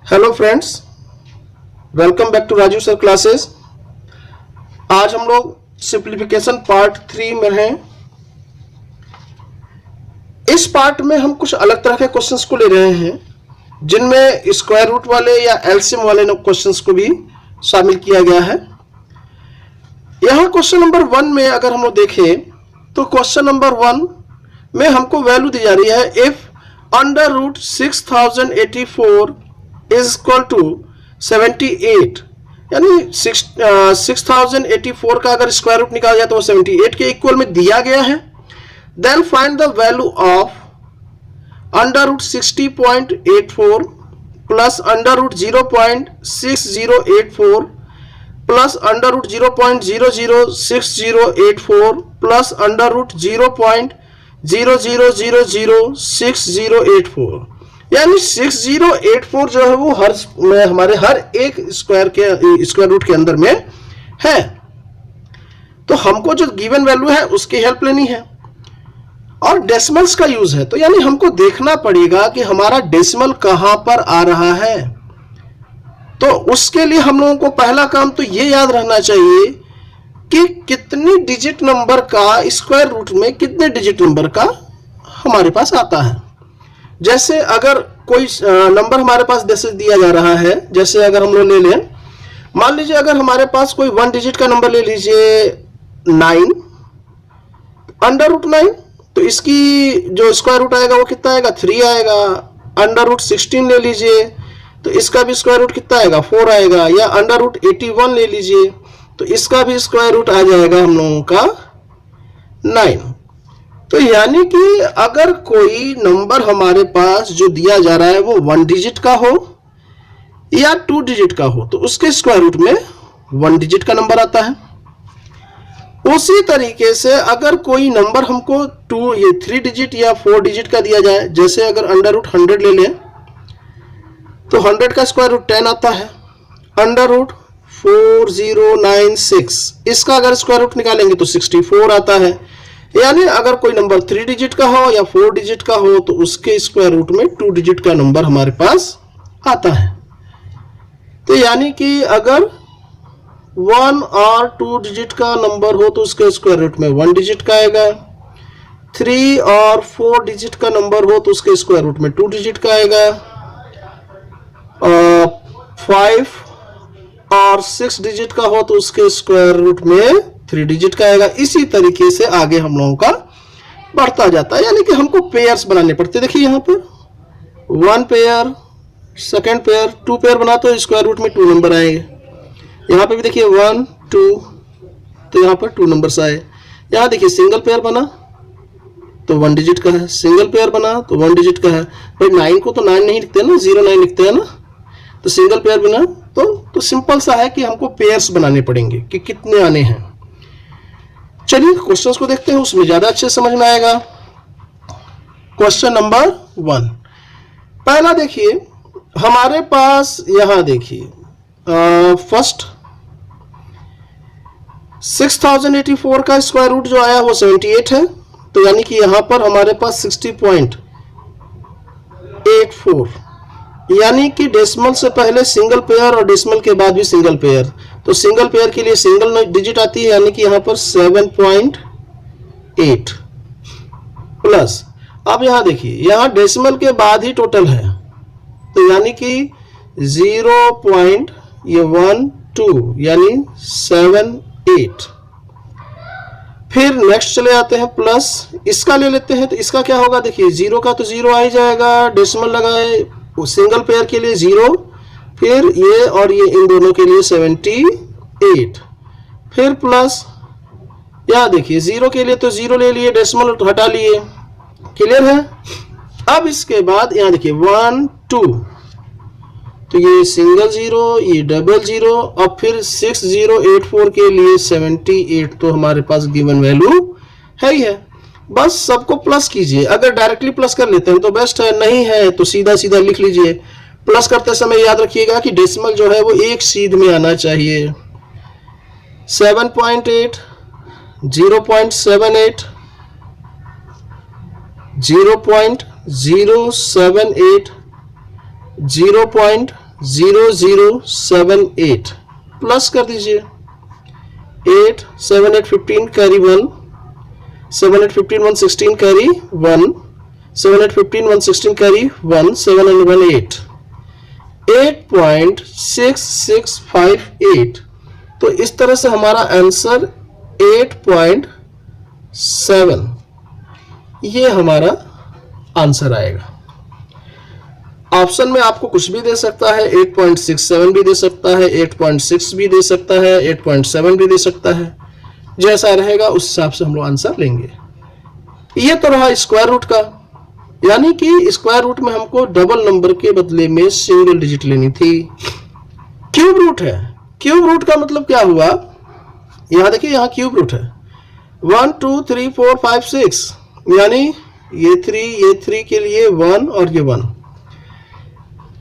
Hello friends, welcome back to Raju sir classes. आज हम लोग सिंप्लीफिकेशन पार्ट 3 में हैं। इस पार्ट में हम कुछ अलग तरह के क्वेश्चंस को ले रहे हैं, जिनमें स्क्वायर रूट वाले या एलसीएम वाले क्वेश्चंस को भी शामिल किया गया है। यहाँ क्वेश्चन नंबर 1 में अगर हम लोग देखें तो क्वेश्चन नंबर 1 में हमको वैल्यू दी जा रही है if under root 6084 is equal to 78, यानी 6084 का अगर स्क्वायर रूट निकाला जाए तो 78 के इक्वल में दिया गया है। Then find the value of under root 60.84 plus under root 0.6084 plus under root 0.006084 plus under root 0.00006084, यानी 6084 जो है वो हमारे हर एक स्क्वायर रूट के अंदर में है। तो हमको जो गिवन वैल्यू है उसकी हेल्प लेनी है और डेसिमल्स का यूज है, तो यानी हमको देखना पड़ेगा कि हमारा डेसिमल कहां पर आ रहा है। तो उसके लिए हम लोगों को पहला काम तो ये याद रहना चाहिए कि कितनी डिजिट नंबर का स्क्वायर रूट में कितने डिजिट नंबर का हमारे पास आता है। जैसे अगर कोई नंबर हमारे पास जैसे दिया जा रहा है, जैसे अगर हम लोग ले लें, मान लीजिए अगर हमारे पास कोई 1 डिजिट का नंबर ले लीजिए 9, अंडर रूट 9, तो इसकी जो स्क्वायर रूट आएगा वो कितना आएगा, 3 आएगा। अंडर रूट 16 ले लीजिए तो इसका भी स्क्वायर रूट कितना आएगा, 4 आएगा। या अंडर रूट 81 ले लीजिए तो इसका भी स्क्वायर रूट आ जाएगा हम लोगों का 9। तो यानी कि अगर कोई नंबर हमारे पास जो दिया जा रहा है वो 1 डिजिट का हो या 2 डिजिट का हो तो उसके स्क्वायर रूट में 1 डिजिट का नंबर आता है। उसी तरीके से अगर कोई नंबर हमको 3 डिजिट या 4 डिजिट का दिया जाए, जैसे अगर अंडर रूट 100 ले लें तो 100 का स्क्वायर रूट 10 आता है। अंडर रूट 4096, इसका अगर स्क्वायर रूट निकालेंगे तो 64 आता है। यानी अगर कोई नंबर 3 डिजिट का हो या 4 डिजिट का हो तो उसके स्क्वायर रूट में 2 डिजिट का नंबर हमारे पास आता है। तो यानी कि अगर 1 और 2 डिजिट का नंबर हो तो उसके स्क्वायर रूट में 1 डिजिट का आएगा। 3 और 4 डिजिट का नंबर हो तो उसके स्क्वायर रूट में 2 डिजिट का आएगा। 5 और 6 डिजिट का हो तो उसके स्क्वायर रूट में 3 डिजिट का आएगा। इसी तरीके से आगे हम लोगों का बढ़ता जाता है, यानी कि हमको पेयर्स बनाने पड़ते। देखिए यहाँ पर 1 पेयर, सेकेंड पेयर, 2 पेयर बना तो स्क्वायर रूट में 2 नंबर आएंगे। यहाँ पे भी देखिए 1 2, तो यहाँ पर 2 नंबर्स आए। यहाँ देखिए सिंगल पेयर बना तो 1 डिजिट का है, सिंगल पेयर बना तो 1 डिजिट का है। भाई 9 को तो 9 नहीं लिखते ना, 09 लिखते हैं ना, तो सिंगल पेयर बना तो सिंपल सा है कि हमको पेयर्स बनाने पड़ेंगे कि कितने आने हैं। चलिए क्वेश्चंस को देखते हैं, उसमें ज्यादा अच्छे समझ में आएगा। क्वेश्चन नंबर 1 पहला देखिए हमारे पास, यहां देखिए फर्स्ट 6084 का स्क्वायर रूट जो आया वो 78 है। तो यानी कि यहां पर हमारे पास 60.84, यानी कि डेसिमल से पहले सिंगल पेयर और डेसिमल के बाद भी सिंगल पेयर। तो सिंगल पेयर के लिए सिंगल डिजिट आती है, यानी कि यहां पर 7.8 प्लस, अब यहां देखिए यहां डेसिमल के बाद ही टोटल है, तो यानी कि 0.12 यानी 78। फिर नेक्स्ट चले आते हैं प्लस, इसका ले लेते हैं तो इसका क्या होगा, देखिए 0 का तो 0 आ ही जाएगा, डेसिमल लगाए सिंगल पेयर के लिए 0, फिर ये और ये इन दोनों के लिए 78, फिर प्लस, यहाँ देखिए 0 के लिए तो 0 ले लिए, डेसिमल हटा लिए, क्लियर है। अब इसके बाद यहाँ देखिए 1 2, तो ये सिंगल 0, ये डबल 0, और फिर 6084 के लिए 78, तो हमारे पास गिवन वैल्यू है ही है। बस सबको प्लस कीजिए, अगर डायरेक्टली प्लस कर लेते हैं तो बेस्ट है, नहीं है तो सीधा सीधा लिख लीजिए। प्लस करते समय याद रखिएगा कि डेसिमल जो है वो एक सीध में आना चाहिए। 7.8, 0.78, 0.078, 0078 प्लस कर दीजिए 8 7 8 15 कैरी 1 7 8 15 1 16 कैरी 1 7 8 15 1 16 कैरी 1 7 and 1 8 8.6658। तो इस तरह से हमारा आंसर 8.7 ये हमारा आंसर आएगा। ऑप्शन में आपको कुछ भी दे सकता है, 8.67 भी दे सकता है, 8.6 भी दे सकता है, 8.7 भी दे सकता है, जैसा रहेगा उस हिसाब से हम लोग आंसर लेंगे। ये तो रहा स्क्वायर रूट का, यानी कि स्क्वायर रूट में हमको डबल नंबर के बदले में सिंगल डिजिट लेनी थी। क्यूब रूट है, क्यूब रूट का मतलब क्या हुआ, यहां देखिए यहां क्यूब रूट है 1 2 3 4 5 6, यानी ये 3 के लिए 1 और ये 1,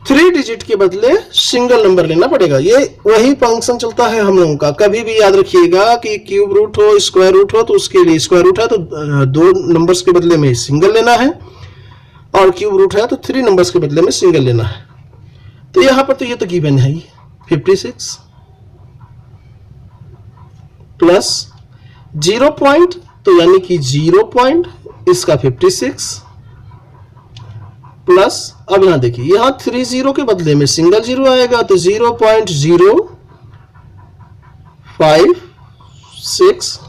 3 डिजिट के बदले सिंगल नंबर लेना पड़ेगा। ये वही फंक्शन चलता है हम लोगों का। कभी भी याद रखिएगा कि क्यूब रूट हो स्क्वायर रूट हो तो उसके लिए स्क्वायर रूट है तो 2 नंबर्स के बदले में सिंगल लेना है, और क्यूब रूट है तो 3 नंबर्स के बदले में सिंगल लेना है। तो यहां पर तो ये तो गिवन है ही 56 प्लस 0 पॉइंट, तो यानी कि 0 पॉइंट इसका 56 प्लस, अब यहां देखिए यहां 3 0 के बदले में सिंगल 0 आएगा तो 0.056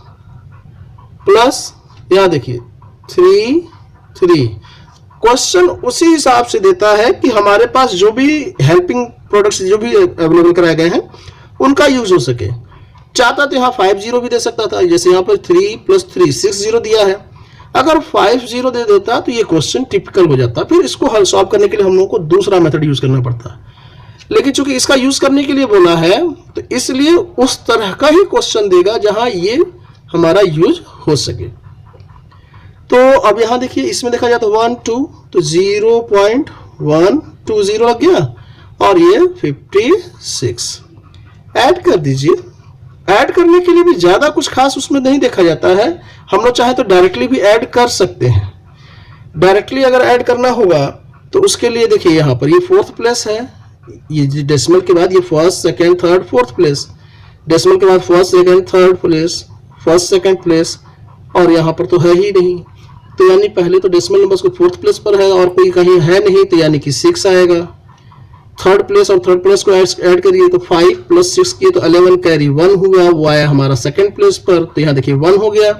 प्लस यहां देखिए 3 3। क्वेश्चन उसी हिसाब से देता है कि हमारे पास जो भी हेल्पिंग प्रोडक्ट्स जो भी अवेलेबल कराए गए हैं उनका यूज हो सके। चाहता तो यहाँ 5 0 भी दे सकता था, जैसे यहाँ पर 3 + 3 6 0 दिया है, अगर 5 0 दे देता तो ये क्वेश्चन टिपिकल हो जाता, फिर इसको हल सॉल्व करने के लिए हम लोगों को दूसरा मेथड यूज करना पड़ता। लेकिन चूंकि इसका यूज करने के लिए बोला है तो इसलिए उस तरह का ही क्वेश्चन देगा जहां ये हमारा यूज हो सके। तो अब यहां देखिए इसमें देखा जाए तो 1 2 तो 0.120 लग गया और ये 56 ऐड कर दीजिए। ऐड करने के लिए भी ज्यादा कुछ खास उसमें नहीं देखा जाता है, हम लोग चाहे तो डायरेक्टली भी ऐड कर सकते हैं। डायरेक्टली अगर ऐड करना होगा तो उसके लिए देखिए यहाँ पर ये 4th प्लेस है, ये डेसिमल के बाद ये 1st 2nd 3rd 4th place, decimal के बाद 1st 2nd 3rd place, 1st 2nd place, और यहाँ पर तो है ही नहीं, तो यानी पहले तो डेसिमल नंबर्स को 4th प्लेस पर है और कोई कहीं है नहीं, तो यानी कि 6 आएगा। 3rd प्लेस और 3rd प्लेस को ऐड करिए तो 5 + 6 किए तो 11 कैरी 1 हुआ, वो आया हमारा 2nd प्लेस पर, तो यहाँ देखिए 1 हो गया,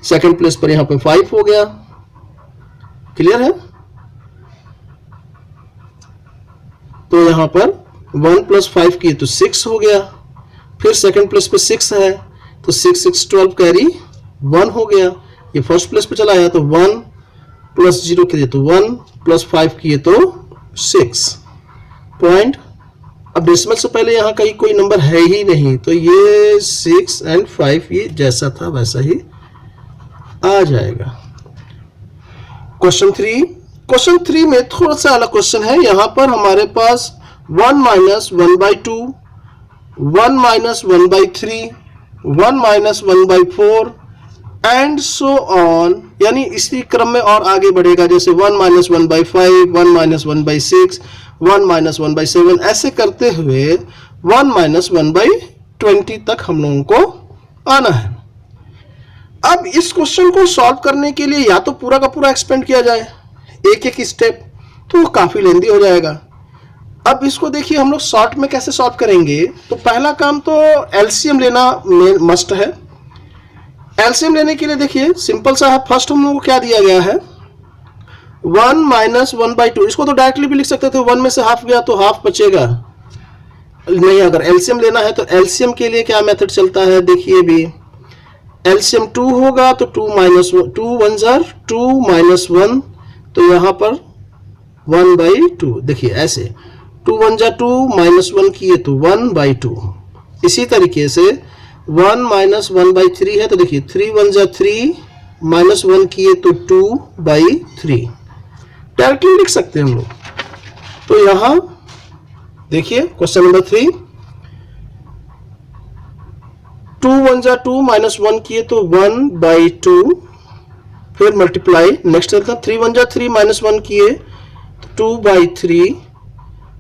2nd प्लेस पर यहाँ पे 5 हो गया। क्लियर है? तो यहाँ पर 1 + 5 किए तो 6 हो गया, फिर 2nd प्लेस पे 6 है तो 6 6 12 कैरी 1 हो गया। ये 1st प्लेस पे चला आया तो 1 + 0 किए तो 1 + 5 किए तो 6 पॉइंट। अब डेसिमल से पहले यहाँ कहीं कोई नंबर है ही नहीं, तो ये 6 और 5 ये जैसा था वैसा ही आ जाएगा। क्वेश्चन 3 में थोड़ा सा अलग क्वेश्चन है। यहाँ पर हमारे पास 1 - 1/2, 1 - 1/3, 1 - 1/4 एंड सो ऑन, यानी इसी क्रम में और आगे बढ़ेगा, जैसे 1 - 1/5, 1 - 1/6, 1 - 1/7, ऐसे करते हुए 1 - 1/20 तक हम लोगों को आना है। अब इस क्वेश्चन को सॉल्व करने के लिए या तो पूरा का पूरा एक्सपेंड किया जाए एक एक स्टेप, तो वो काफी लेंदी हो जाएगा। अब इसको देखिए हम लोग शॉर्ट में कैसे सॉल्व करेंगे। तो पहला काम तो एलसीएम लेना मस्ट है। एलसीएम लेने के लिए देखिए सिंपल सा है, फर्स्ट हम लोग को क्या दिया गया है 1 - 1/2, इसको तो डायरेक्टली भी लिख सकते थे, 1 में से हाफ गया तो हाफ बचेगा। नहीं, अगर एलसीएम लेना है तो एलसीएम के लिए क्या मेथड चलता है देखिए भी, एलसीएम 2 होगा तो 2 - 1 2 1 2 - 1, तो यहाँ पर 1/2 देखिए ऐसे 2 1 2 -1 किए तो 1/2। इसी तरीके से 1 - 1/3 है तो देखिए 3 1 3 -1 किए तो 2/3, डायरेक्टली लिख सकते हैं हम लोग। तो यहां देखिए क्वेश्चन नंबर 3, 2 1 2 -1 किए तो 1/2, फिर मल्टीप्लाई नेक्स्ट चलता 3 1 3 -1 किए तो 2/3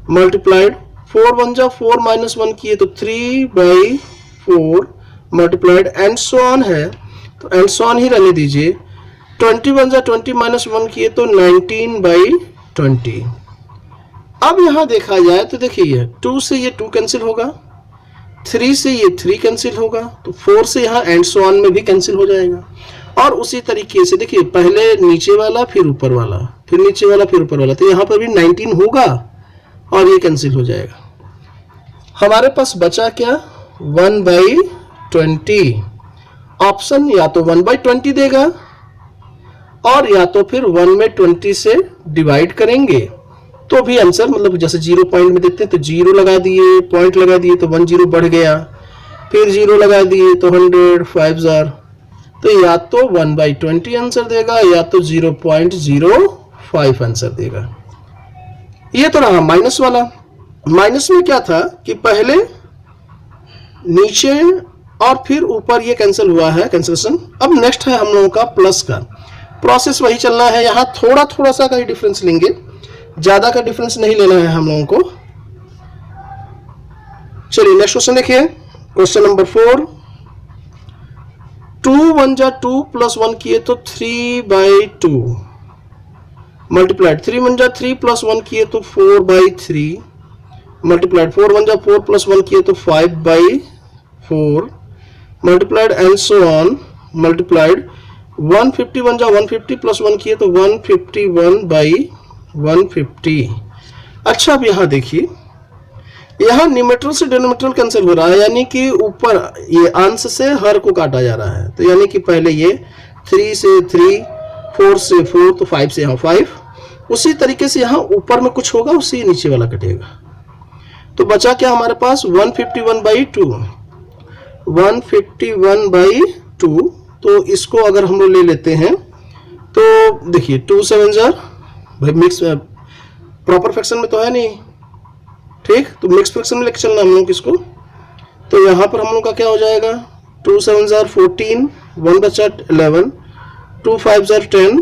मल्टीप्लाइड 4 1 जा 4 माइनस 1 किए तो 3/4 मल्टीप्लाइड एंड सो ऑन है, तो एंड सो ऑन ही रहने दीजिए। 20 1 जा 20 माइनस 1 किए तो 19/20। अब यहां देखा जाए तो देखिए 2 से ये 2 कैंसिल होगा, 3 से ये 3 कैंसिल होगा, तो 4 से यहाँ एंड सो ऑन में भी कैंसिल हो जाएगा। और उसी तरीके से देखिए पहले नीचे वाला फिर ऊपर वाला, फिर नीचे वाला फिर ऊपर वाला, तो यहाँ पर भी 19 होगा और ये कैंसिल हो जाएगा। हमारे पास बचा क्या, 1/20। ऑप्शन या तो 1/20 देगा और या तो फिर 1 में 20 से डिवाइड करेंगे तो भी आंसर, मतलब जैसे 0 पॉइंट में देते हैं तो 0 लगा दिए, पॉइंट लगा दिए तो 1 0 बढ़ गया, फिर 0 लगा दिए तो 100 5,000, तो या तो 1/20 आंसर देगा या तो 0.05 आंसर देगा। ये तो रहा माइनस वाला। माइनस में क्या था कि पहले नीचे और फिर ऊपर ये कैंसिल हुआ है, कैंसिलेशन। अब नेक्स्ट है हम लोगों का प्लस का प्रोसेस, वही चलना है। यहाँ थोड़ा थोड़ा सा का ही डिफरेंस लेंगे, ज्यादा का डिफरेंस नहीं लेना है हम लोगों को। चलिए नेक्स्ट क्वेश्चन देखिए, क्वेश्चन नंबर 4। 2 1 जा 2 प्लस 1 किए तो 3/2 मल्टीप्लाइड 3 1 जा 3 प्लस 1 किए तो 4/3 मल्टीप्लाइड 4 1 जा 4 प्लस 1 किए तो 5/4 multiplied and so on multiplied 151 जा 150 प्लस 1 किए तो 151/150। अच्छा अब यहाँ देखिए, यहाँ न्यूमेरटर से डिनोमिनेटर कैंसिल हो रहा है, यानी कि ऊपर ये अंश से हर को काटा जा रहा है। तो यानी कि पहले ये 3 से 3, 4 से 4, तो 5 से यहाँ 5। उसी तरीके से यहाँ ऊपर में कुछ होगा, उसी नीचे वाला कटेगा। तो बचा क्या हमारे पास, 151/2 151/2। तो इसको अगर हम लोग ले लेते हैं तो देखिए 2 7 जार, भाई मिक्स प्रॉपर फ्रैक्शन में तो है नहीं, ठीक, तो मिक्स फ्रैक्शन में लेके चलना हम लोग इसको। तो यहाँ पर हम लोग का क्या हो जाएगा, 2 7 जार 14, 1 बचा 11, 2 5 जार 10,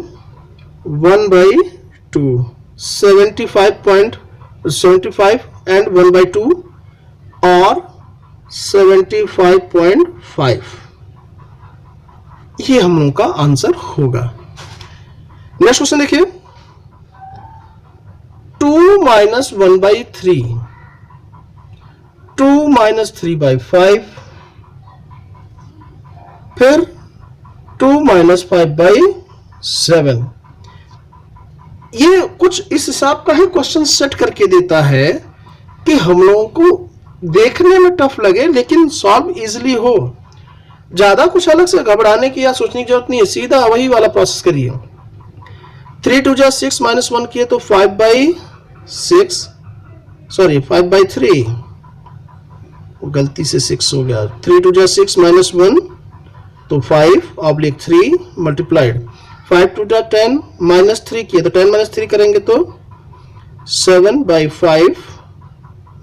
1/2 75 एंड 1/2 और 75.5, ये हम लोग का आंसर होगा। नेक्स्ट क्वेश्चन देखिए, 2 - 1/3 2 - 3/5 फिर 2 - 5/7। ये कुछ इस हिसाब का ही क्वेश्चन सेट करके देता है कि हम लोगों को देखने में टफ लगे लेकिन सॉल्व इजीली हो। ज्यादा कुछ अलग से घबराने की या सोचने की जरूरत नहीं है, सीधा वही वाला प्रोसेस करिए। 3 2 जा 6 - 1 किए तो 5/6, सॉरी 5/3, गलती से 6 हो गया। 3 2 जा 6 - 1 तो 5/3 मल्टीप्लाइड 5 2 जा 10 -3 किए तो 10 - 3 करेंगे तो 7/5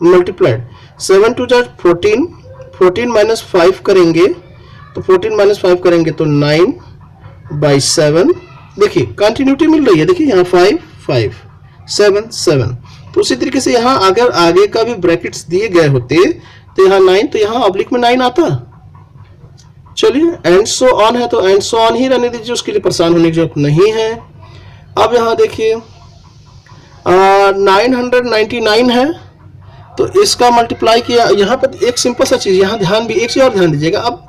मल्टीप्लाइड 7 2 जा 14 14 - 5 करेंगे तो 14 - 5 करेंगे तो 9/7। देखिए कंटिन्यूटी मिल रही है, देखिए यहाँ 5 5 7 7। तो उसी तरीके से यहाँ अगर आगे का भी ब्रैकेट्स दिए गए होते तो यहाँ 9, तो यहाँ ऑब्लिक में 9 आता। चलिए एंड सो ऑन है तो एंड सो ऑन ही रहने दीजिए, उसके लिए परेशान होने की जरूरत नहीं है। अब यहाँ देखिए 999 है तो इसका मल्टीप्लाई किया, यहाँ पर एक सिंपल सा चीज, यहाँ ध्यान भी एक चीज और ध्यान दीजिएगा। अब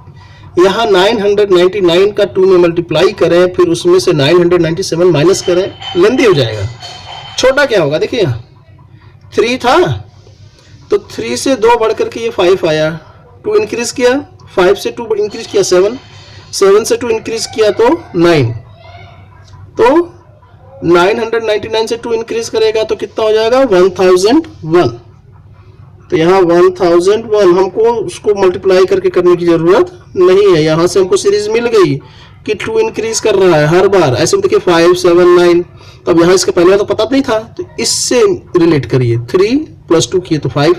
यहाँ 999 का 2 में मल्टीप्लाई करें, फिर उसमें से 997 माइनस करें, लेंदी हो जाएगा। छोटा क्या होगा, देखिए यहाँ 3 था तो 3 से 2 बढ़ करके ये 5 आया, 2 इंक्रीज किया, 5 से 2 इंक्रीज किया 7, 7 से 2 इंक्रीज किया तो 9, तो 999 से 2 इंक्रीज करेगा तो कितना हो जाएगा 1001। तो यहाँ 1001 हमको उसको मल्टीप्लाई करके करने की जरूरत नहीं है, यहाँ से हमको सीरीज मिल गई कि 2 इंक्रीज कर रहा है हर बार। ऐसे देखिए 5 7 9, तो अब यहाँ इसका पहले तो पता नहीं था, तो इससे रिलेट करिए। 3 + 2 किए तो 5,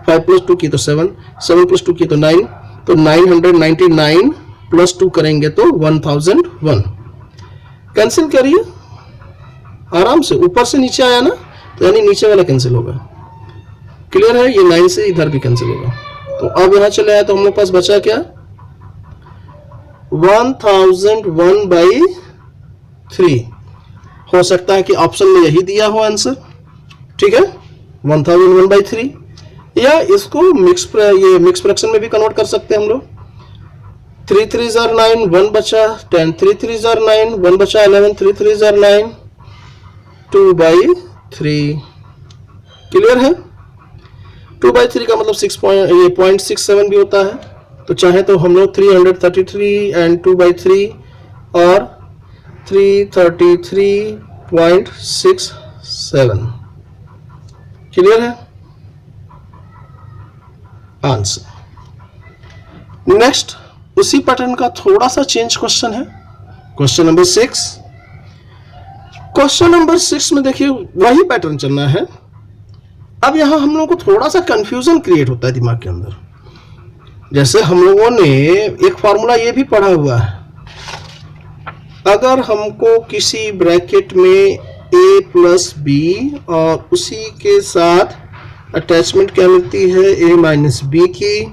5 + 2 किए तो 7, 7 + 2 किए तो 9, तो 999 + 2 करेंगे तो 1001। कैंसिल करिए आराम से, ऊपर से नीचे आया ना, तो यानी नीचे वाला कैंसिल होगा। क्लियर है, ये 9 से इधर भी कैंसिल होगा। तो अब यहां चले आए तो हम लोग पास बचा क्या, 1001/3। हो सकता है कि ऑप्शन में यही दिया हो आंसर, ठीक है, 1001/3, या इसको मिक्स फ्रैक्शन में भी कन्वर्ट कर सकते हैं हम लोग। 3 3 are 9, 1 बचा, 10 3 3 are 9, 1 बचा, 11 3 3 are 9, 2/3। क्लियर है, 2/3 का मतलब 0.67 भी होता है। तो चाहे तो हम लोग 333 एंड 2/3 और 333.67। क्लियर है आंसर। नेक्स्ट उसी पैटर्न का थोड़ा सा चेंज क्वेश्चन है, क्वेश्चन नंबर 6। क्वेश्चन नंबर 6 में देखिए वही पैटर्न चलना है। अब यहां हम लोगों को थोड़ा सा कंफ्यूजन क्रिएट होता है दिमाग के अंदर। जैसे हम लोगों ने एक फॉर्मूला ये भी पढ़ा हुआ है, अगर हमको किसी ब्रैकेट में a प्लस बी और उसी के साथ अटैचमेंट क्या मिलती है, a माइनस बी की,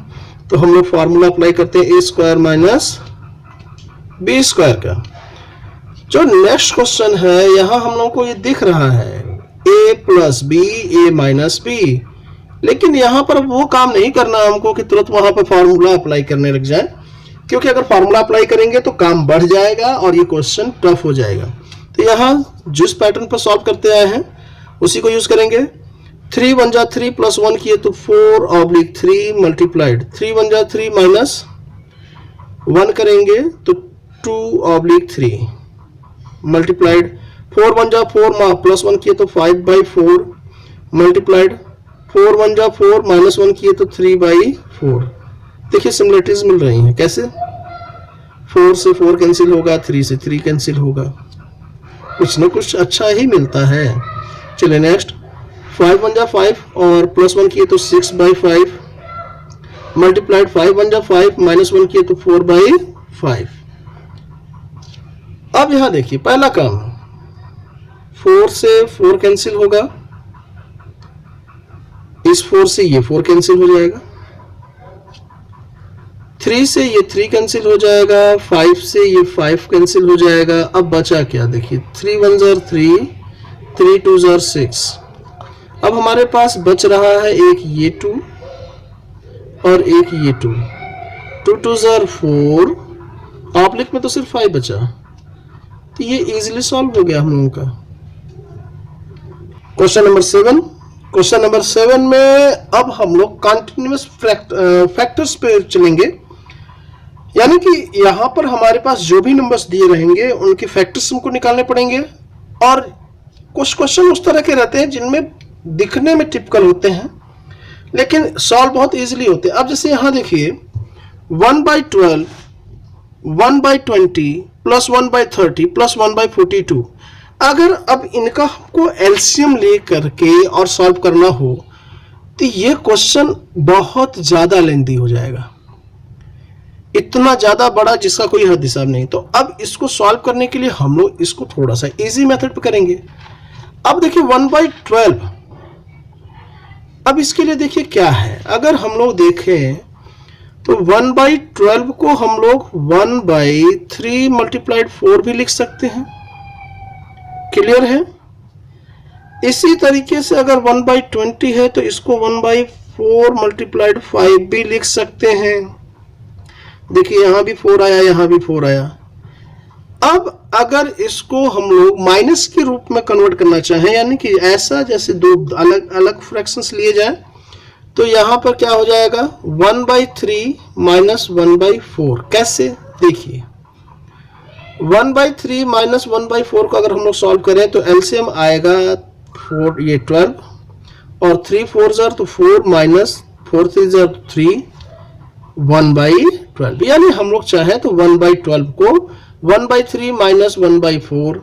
तो हम लोग फॉर्मूला अप्लाई करते हैं a square minus B square का। जो नेक्स्ट क्वेश्चन है यहां हम लोगों को ये दिख रहा है a plus B, a minus B, लेकिन यहां पर वो काम नहीं करना हमको कि तुरंत वहां पर फॉर्मूला अप्लाई करने लग जाए, क्योंकि अगर फॉर्मूला अप्लाई करेंगे तो काम बढ़ जाएगा और ये क्वेश्चन टफ हो जाएगा। तो यहां जिस पैटर्न पर सॉल्व करते आए हैं उसी को यूज करेंगे। 3 1 जा 3 प्लस 1 किए तो 4/3 मल्टीप्लाइड, 3 1 जा 3 माइनस 1 करेंगे तो 2/3 मल्टीप्लाइड, 4 1 जा 4 प्लस 1 किए तो 5/4 मल्टीप्लाइड, 4 1 जा 4 माइनस 1 किए तो 3/4। देखिए सिमिलरिटीज मिल रही हैं, कैसे 4 से 4 कैंसिल होगा, 3 से 3 कैंसिल होगा, कुछ ना कुछ अच्छा ही मिलता है। चलिए नेक्स्ट, 5 1 जा 5 और प्लस 1 किए तो 6/5 मल्टीप्लाइड, 5 1 जा 5 माइनस 1 किए तो 4/5। अब यहां देखिए पहला काम, 4 से 4 कैंसिल होगा, इस 4 से ये 4 कैंसिल हो जाएगा, 3 से ये 3 कैंसिल हो जाएगा, 5 से ये 5 कैंसिल हो जाएगा। अब बचा क्या, देखिए 3 1 are 3, 3 2 are 6। अब हमारे पास बच रहा है एक ये 2 और एक ये 2, 2 2 are 4, ऑब्लिक में तो सिर्फ 5 बचा, तो ये इजीली सॉल्व हो गया हम लोगों का। Question number 7। क्वेश्चन नंबर 7 में अब हम लोग कॉन्टिन्यूअस फैक्टर्स पे चलेंगे, यानी कि यहां पर हमारे पास जो भी नंबर्स दिए रहेंगे उनके फैक्टर्स हमको निकालने पड़ेंगे। और कुछ क्वेश्चन उस तरह के रहते हैं जिनमें दिखने में टिपिकल होते हैं लेकिन सॉल्व बहुत इजीली होते हैं। अब जैसे यहां देखिए 1/12, 1/20 प्लस 1/30 प्लस 1/42, अगर अब इनका हमको एलसीएम ले करके और सॉल्व करना हो तो ये क्वेश्चन बहुत ज्यादा लेंथी हो जाएगा, इतना ज्यादा बड़ा जिसका कोई हद हिसाब नहीं। तो अब इसको सॉल्व करने के लिए हम लोग इसको थोड़ा सा इजी मेथड पे करेंगे। अब देखिए 1/12, अब इसके लिए देखिए क्या है, अगर हम लोग देखें तो 1/12 को हम लोग 1/3 मल्टीप्लाइड 4 भी लिख सकते हैं। क्लियर है, इसी तरीके से अगर 1/20 है तो इसको 1/4 मल्टीप्लाइड 5 भी लिख सकते हैं। देखिए यहां भी 4 आया, यहां भी 4 आया। अब अगर इसको हम लोग माइनस के रूप में कन्वर्ट करना चाहें, यानी कि ऐसा जैसे दो अलग अलग फ्रैक्शंस लिए जाए, तो यहां पर क्या हो जाएगा 1/3 माइनस 1/4। कैसे, देखिए 1/3 माइनस 1/4 को अगर हम लोग सॉल्व करें तो एलसीएम आएगा 4 ये 12 और 3 4 जार तो 4 माइनस 4 3 जार 3, 1/12। यानी हम लोग चाहें तो 1/12 को 1/3 माइनस 1/4,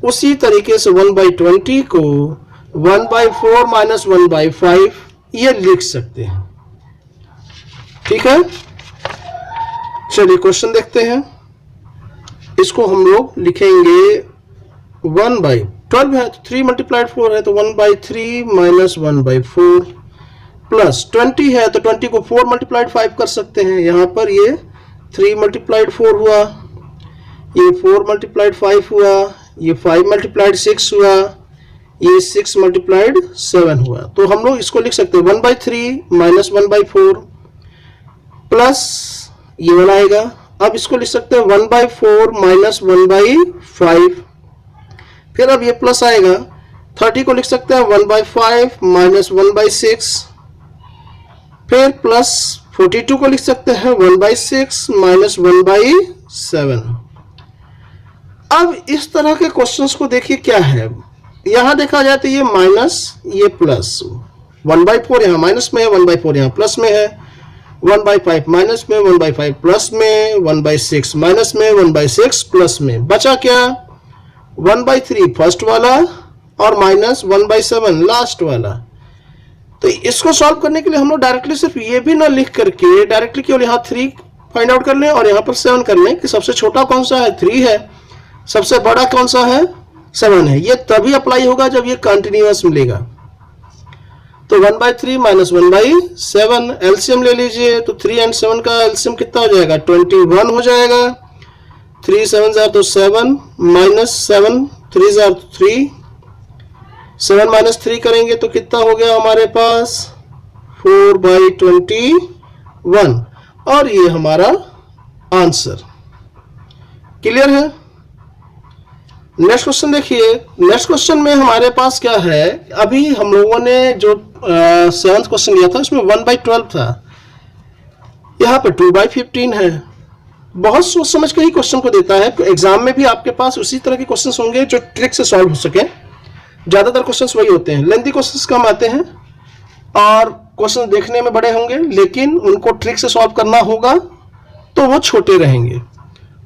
उसी तरीके से 1/20 को 1/4 माइनस 1/5 ये लिख सकते हैं। ठीक है, चलिए क्वेश्चन देखते हैं। इसको हम लोग लिखेंगे 1/12 है तो 3 मल्टीप्लाइड 4 है तो 1/3 माइनस 1/4, प्लस 20 है तो 20 को 4 मल्टीप्लाइड 5 कर सकते हैं। यहाँ पर ये 3 मल्टीप्लाइड 4 हुआ, ये 4 मल्टीप्लाइड 5 हुआ, ये 5 मल्टीप्लाइड 6 हुआ, ये 6 मल्टीप्लाइड 7 हुआ। तो हम लोग इसको लिख सकते हैं 1/3 माइनस 1/4 प्लस ये वाला आएगा। अब इसको लिख सकते हैं 1/4 माइनस 1/5, फिर अब ये प्लस आएगा। 30 को लिख सकते हैं 1/5 माइनस 1/6, फिर प्लस 42 को लिख सकते हैं 1/6 माइनस 1/7। अब इस तरह के क्वेश्चंस को देखिए क्या है, यहां देखा जाए तो ये माइनस ये प्लस, 1/4 यहां माइनस में है, 1/4 यहां प्लस में है, 1/5 माइनस में, 1/5 प्लस में, 1/6 माइनस में, 1/6 प्लस में, बचा क्या 1/3 फर्स्ट वाला और माइनस 1/7 लास्ट वाला। तो इसको सॉल्व करने के लिए हम लोग डायरेक्टली सिर्फ ये भी ना लिख करके डायरेक्टली केवल यहाँ 3 फाइंड आउट कर लें और यहाँ पर 7 कर लें कि सबसे छोटा कौन सा है 3 है, सबसे बड़ा कौन सा है 7 है। ये तभी अप्लाई होगा जब ये कंटिन्यूअस मिलेगा। तो 1/3 माइनस 1/7 एलसीएम ले लीजिए, तो 3 एंड 7 का एलसीएम कितना हो जाएगा 21 हो जाएगा। 3 7 are तो 7 माइनस 7 3 are 3, 7 माइनस 3 करेंगे तो कितना हो गया हमारे पास 4/21 और ये हमारा आंसर। क्लियर है। नेक्स्ट क्वेश्चन देखिए। नेक्स्ट क्वेश्चन में हमारे पास क्या है, अभी हम लोगों ने जो 7th क्वेश्चन लिया था उसमें 1/12 था, यहाँ पे 2/15 है। बहुत सोच समझ के ही क्वेश्चन को देता है। एग्जाम में भी आपके पास उसी तरह के क्वेश्चंस होंगे जो ट्रिक से सॉल्व हो सके। ज्यादातर क्वेश्चंस वही होते हैं, लेंथी क्वेश्चंस कम आते हैं और क्वेश्चन देखने में बड़े होंगे लेकिन उनको ट्रिक से सॉल्व करना होगा तो वो छोटे रहेंगे।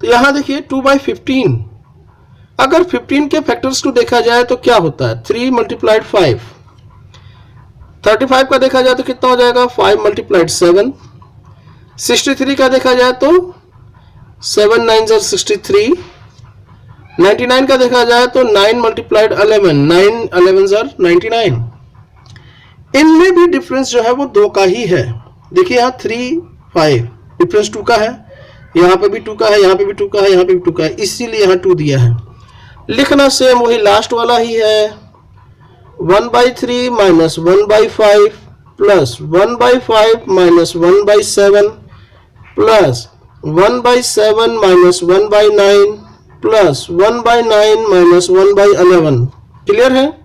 तो यहाँ देखिए 2/15, अगर 15 के फैक्टर्स को देखा जाए तो क्या होता है 3 मल्टीप्लाइड 5, 35 का देखा जाए तो कितना हो जाएगा 5 मल्टीप्लाइड 7, 63 का देखा जाए तो 7 9 63, 99 का देखा जाए तो 9 मल्टीप्लाइड 11, 9 11 99। इनमें भी डिफरेंस जो है वो 2 का ही है। देखिए यहाँ 3 5 डिफरेंस 2 का है, यहाँ पे भी 2 का है, यहाँ पे भी 2 का है, यहाँ पे भी 2 का है, इसीलिए यहाँ 2 दिया है। लिखना सेम वही लास्ट वाला ही है, 1/3 minus 1/5 plus 1/5 minus 1/7 plus 1/7 minus 1/9 plus 1/9 minus 1/11। Clear है।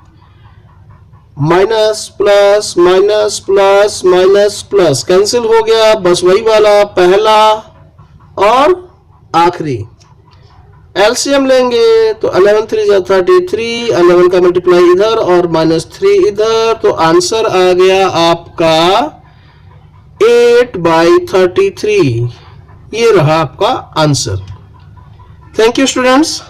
Minus plus minus plus minus plus cancel हो गया, बस वही वाला पहला और आखिरी। एलसीएम लेंगे तो 11 3 33, 11 का मल्टीप्लाई इधर और माइनस 3 इधर, तो आंसर आ गया आपका 8/33। ये रहा आपका आंसर। Thank you students.